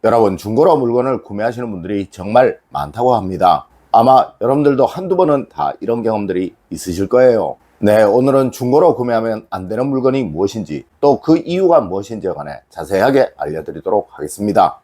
여러분, 중고로 물건을 구매하시는 분들이 정말 많다고 합니다. 아마 여러분들도 한두 번은 다 이런 경험들이 있으실 거예요. 네, 오늘은 중고로 구매하면 안 되는 물건이 무엇인지, 또 그 이유가 무엇인지에 관해 자세하게 알려드리도록 하겠습니다.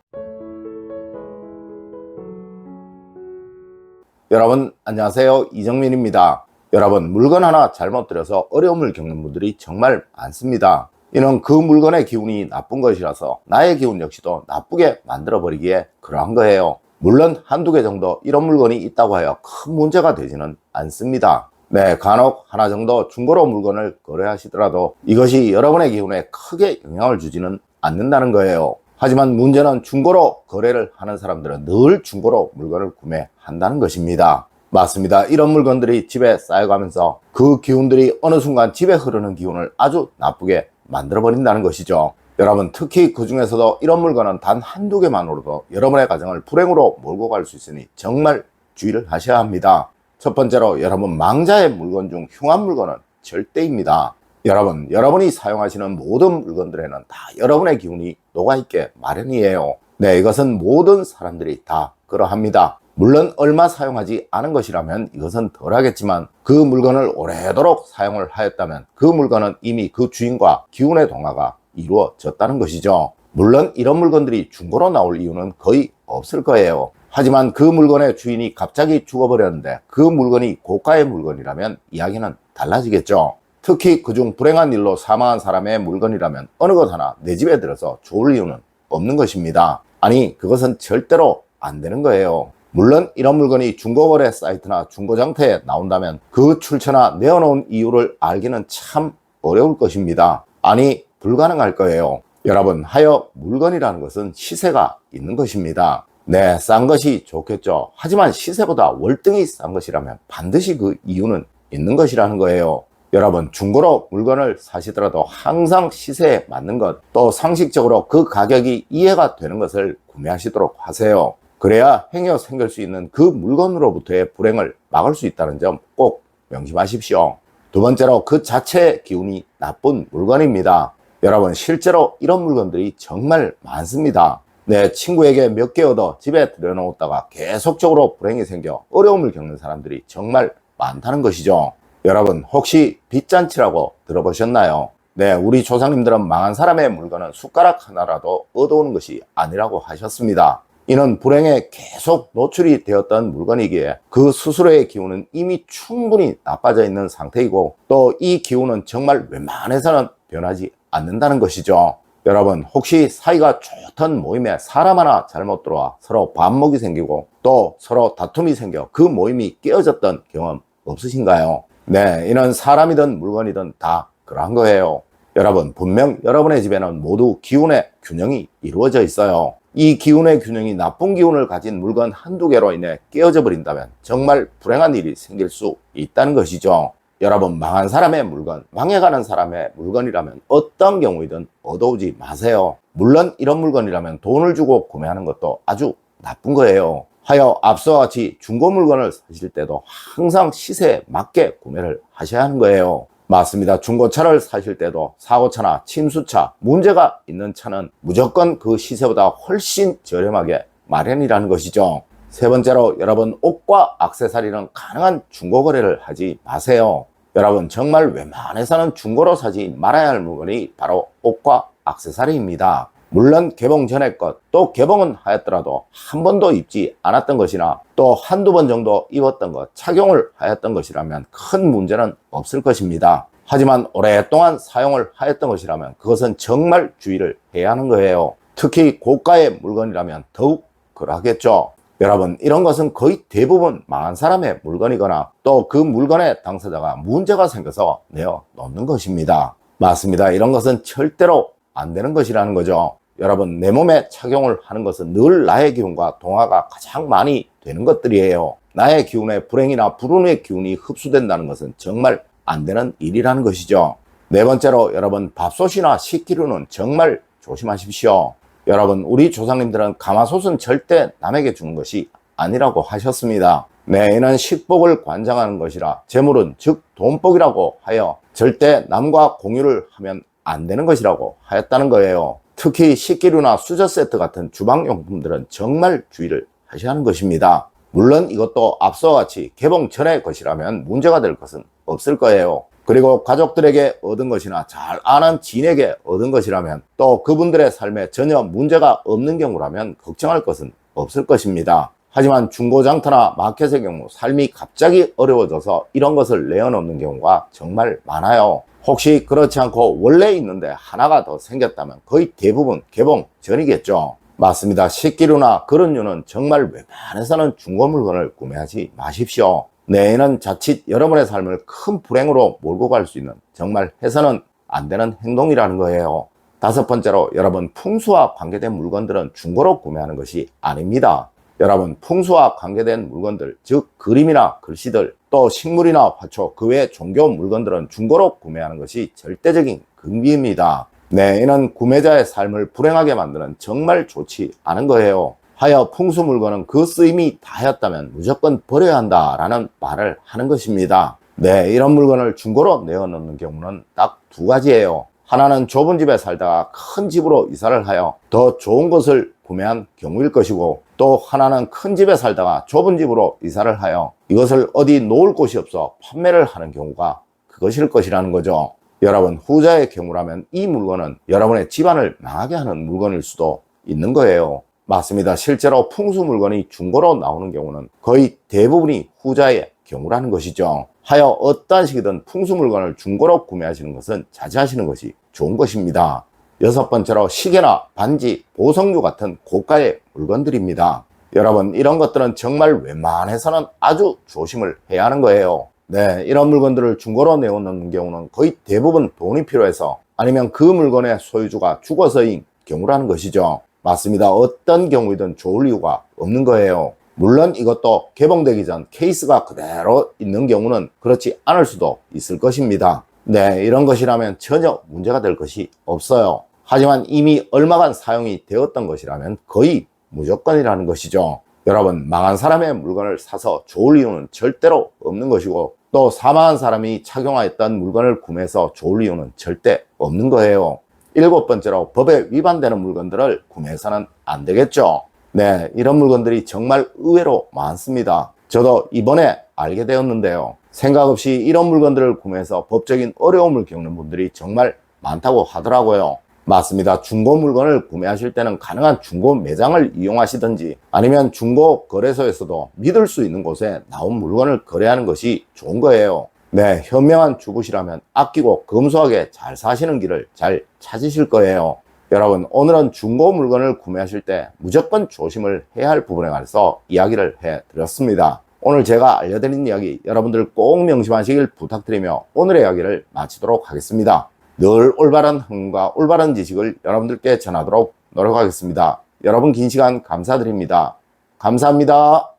여러분 안녕하세요, 이정민입니다. 여러분, 물건 하나 잘못 들여서 어려움을 겪는 분들이 정말 많습니다. 이는 그 물건의 기운이 나쁜 것이라서 나의 기운 역시도 나쁘게 만들어 버리기에 그러한 거예요. 물론 한두 개 정도 이런 물건이 있다고 하여 큰 문제가 되지는 않습니다. 네, 간혹 하나 정도 중고로 물건을 거래하시더라도 이것이 여러분의 기운에 크게 영향을 주지는 않는다는 거예요. 하지만 문제는 중고로 거래를 하는 사람들은 늘 중고로 물건을 구매한다는 것입니다. 맞습니다. 이런 물건들이 집에 쌓여가면서 그 기운들이 어느 순간 집에 흐르는 기운을 아주 나쁘게 만들어 버린다는 것이죠. 여러분, 특히 그 중에서도 이런 물건은 단 한두 개만으로도 여러분의 가정을 불행으로 몰고 갈 수 있으니 정말 주의를 하셔야 합니다. 첫 번째로, 여러분, 망자의 물건 중 흉한 물건은 절대입니다. 여러분, 여러분이 사용하시는 모든 물건들에는 다 여러분의 기운이 녹아있게 마련이에요. 네, 이것은 모든 사람들이 다 그러합니다. 물론 얼마 사용하지 않은 것이라면 이것은 덜하겠지만, 그 물건을 오래도록 사용을 하였다면 그 물건은 이미 그 주인과 기운의 동화가 이루어졌다는 것이죠. 물론 이런 물건들이 중고로 나올 이유는 거의 없을 거예요. 하지만 그 물건의 주인이 갑자기 죽어버렸는데 그 물건이 고가의 물건이라면 이야기는 달라지겠죠. 특히 그중 불행한 일로 사망한 사람의 물건이라면 어느 것 하나 내 집에 들어서 좋을 이유는 없는 것입니다. 아니, 그것은 절대로 안 되는 거예요. 물론 이런 물건이 중고거래 사이트나 중고장터에 나온다면 그 출처나 내어놓은 이유를 알기는 참 어려울 것입니다. 아니, 불가능할 거예요. 여러분, 하여 물건이라는 것은 시세가 있는 것입니다. 네, 싼 것이 좋겠죠. 하지만 시세보다 월등히 싼 것이라면 반드시 그 이유는 있는 것이라는 거예요. 여러분, 중고로 물건을 사시더라도 항상 시세에 맞는 것, 또 상식적으로 그 가격이 이해가 되는 것을 구매하시도록 하세요. 그래야 행여 생길 수 있는 그 물건으로부터의 불행을 막을 수 있다는 점 꼭 명심하십시오. 두 번째로, 그 자체의 기운이 나쁜 물건입니다. 여러분, 실제로 이런 물건들이 정말 많습니다. 내 친구에게 몇 개 얻어 집에 들여놓았다가 계속적으로 불행이 생겨 어려움을 겪는 사람들이 정말 많다는 것이죠. 여러분, 혹시 빚잔치라고 들어보셨나요? 네, 우리 조상님들은 망한 사람의 물건은 숟가락 하나라도 얻어오는 것이 아니라고 하셨습니다. 이는 불행에 계속 노출이 되었던 물건이기에 그 스스로의 기운은 이미 충분히 나빠져 있는 상태이고, 또 이 기운은 정말 웬만해서는 변하지 않는다는 것이죠. 여러분, 혹시 사이가 좋던 모임에 사람 하나 잘못 들어와 서로 반목이 생기고 또 서로 다툼이 생겨 그 모임이 깨어졌던 경험 없으신가요? 네, 이는 사람이든 물건이든 다 그러한 거예요. 여러분, 분명 여러분의 집에는 모두 기운의 균형이 이루어져 있어요. 이 기운의 균형이 나쁜 기운을 가진 물건 한두 개로 인해 깨어져 버린다면 정말 불행한 일이 생길 수 있다는 것이죠. 여러분, 망한 사람의 물건, 망해가는 사람의 물건이라면 어떤 경우이든 얻어오지 마세요. 물론 이런 물건이라면 돈을 주고 구매하는 것도 아주 나쁜 거예요. 하여 앞서와 같이 중고 물건을 사실 때도 항상 시세에 맞게 구매를 하셔야 하는 거예요. 맞습니다. 중고차를 사실 때도 사고차나 침수차, 문제가 있는 차는 무조건 그 시세보다 훨씬 저렴하게 마련이라는 것이죠. 세 번째로, 여러분, 옷과 액세서리는 가능한 중고 거래를 하지 마세요. 여러분, 정말 웬만해서는 중고로 사지 말아야 할 물건이 바로 옷과 액세서리입니다. 물론 개봉 전의 것, 또 개봉은 하였더라도 한 번도 입지 않았던 것이나 또 한두 번 정도 입었던 것, 착용을 하였던 것이라면 큰 문제는 없을 것입니다. 하지만 오랫동안 사용을 하였던 것이라면 그것은 정말 주의를 해야 하는 거예요. 특히 고가의 물건이라면 더욱 그러하겠죠. 여러분, 이런 것은 거의 대부분 망한 사람의 물건이거나 또 그 물건의 당사자가 문제가 생겨서 내어 놓는 것입니다. 맞습니다. 이런 것은 절대로 안 되는 것이라는 거죠. 여러분, 내 몸에 착용을 하는 것은 늘 나의 기운과 동화가 가장 많이 되는 것들이에요. 나의 기운에 불행이나 불운의 기운이 흡수된다는 것은 정말 안 되는 일이라는 것이죠. 네 번째로, 여러분, 밥솥이나 식기류는 정말 조심하십시오. 여러분, 우리 조상님들은 가마솥은 절대 남에게 주는 것이 아니라고 하셨습니다. 네, 이는 식복을 관장하는 것이라 재물은 즉 돈복이라고 하여 절대 남과 공유를 하면 안 되는 것이라고 하였다는 거예요. 특히 식기류나 수저 세트 같은 주방용품들은 정말 주의를 하셔야 하는 것입니다. 물론 이것도 앞서와 같이 개봉 전의 것이라면 문제가 될 것은 없을 거예요. 그리고 가족들에게 얻은 것이나 잘 아는 지인에게 얻은 것이라면 또 그분들의 삶에 전혀 문제가 없는 경우라면 걱정할 것은 없을 것입니다. 하지만 중고장터나 마켓의 경우 삶이 갑자기 어려워져서 이런 것을 내어놓는 경우가 정말 많아요. 혹시 그렇지 않고 원래 있는데 하나가 더 생겼다면 거의 대부분 개봉 전이겠죠. 맞습니다. 식기류나 그릇류는 정말 웬만해서는 중고 물건을 구매하지 마십시오. 내일은 자칫 여러분의 삶을 큰 불행으로 몰고 갈 수 있는 정말 해서는 안 되는 행동이라는 거예요. 다섯 번째로, 여러분, 풍수와 관계된 물건들은 중고로 구매하는 것이 아닙니다. 여러분, 풍수와 관계된 물건들, 즉 그림이나 글씨들, 또 식물이나 화초, 그 외 종교 물건들은 중고로 구매하는 것이 절대적인 금기입니다. 네, 이는 구매자의 삶을 불행하게 만드는 정말 좋지 않은 거예요. 하여 풍수 물건은 그 쓰임이 다하였다면 무조건 버려야 한다라는 말을 하는 것입니다. 네, 이런 물건을 중고로 내어놓는 경우는 딱 두 가지예요. 하나는 좁은 집에 살다가 큰 집으로 이사를 하여 더 좋은 것을 구매한 경우일 것이고, 또 하나는 큰 집에 살다가 좁은 집으로 이사를 하여 이것을 어디 놓을 곳이 없어 판매를 하는 경우가 그것일 것이라는 거죠. 여러분, 후자의 경우라면 이 물건은 여러분의 집안을 망하게 하는 물건일 수도 있는 거예요. 맞습니다. 실제로 풍수 물건이 중고로 나오는 경우는 거의 대부분이 후자의 경우라는 것이죠. 하여 어떠한 식이든 풍수 물건을 중고로 구매하시는 것은 자제하시는 것이 좋은 것입니다. 여섯 번째로, 시계나 반지, 보석류 같은 고가의 물건들입니다. 여러분, 이런 것들은 정말 웬만해서는 아주 조심을 해야 하는 거예요. 네, 이런 물건들을 중고로 내어놓는 경우는 거의 대부분 돈이 필요해서, 아니면 그 물건의 소유주가 죽어서인 경우라는 것이죠. 맞습니다. 어떤 경우이든 좋을 이유가 없는 거예요. 물론 이것도 개봉되기 전 케이스가 그대로 있는 경우는 그렇지 않을 수도 있을 것입니다. 네, 이런 것이라면 전혀 문제가 될 것이 없어요. 하지만 이미 얼마간 사용이 되었던 것이라면 거의 무조건이라는 것이죠. 여러분, 망한 사람의 물건을 사서 좋을 이유는 절대로 없는 것이고, 또 사망한 사람이 착용하였던 물건을 구매해서 좋을 이유는 절대 없는 거예요. 일곱 번째로, 법에 위반되는 물건들을 구매해서는 안 되겠죠. 네, 이런 물건들이 정말 의외로 많습니다. 저도 이번에 알게 되었는데요. 생각 없이 이런 물건들을 구매해서 법적인 어려움을 겪는 분들이 정말 많다고 하더라고요. 맞습니다. 중고 물건을 구매하실 때는 가능한 중고 매장을 이용하시든지, 아니면 중고 거래소에서도 믿을 수 있는 곳에 나온 물건을 거래하는 것이 좋은 거예요. 네, 현명한 주부시라면 아끼고 검소하게 잘 사시는 길을 잘 찾으실 거예요. 여러분, 오늘은 중고 물건을 구매하실 때 무조건 조심을 해야 할 부분에 관해서 이야기를 해드렸습니다. 오늘 제가 알려드린 이야기 여러분들 꼭 명심하시길 부탁드리며 오늘의 이야기를 마치도록 하겠습니다. 늘 올바른 흥과 올바른 지식을 여러분들께 전하도록 노력하겠습니다. 여러분, 긴 시간 감사드립니다. 감사합니다.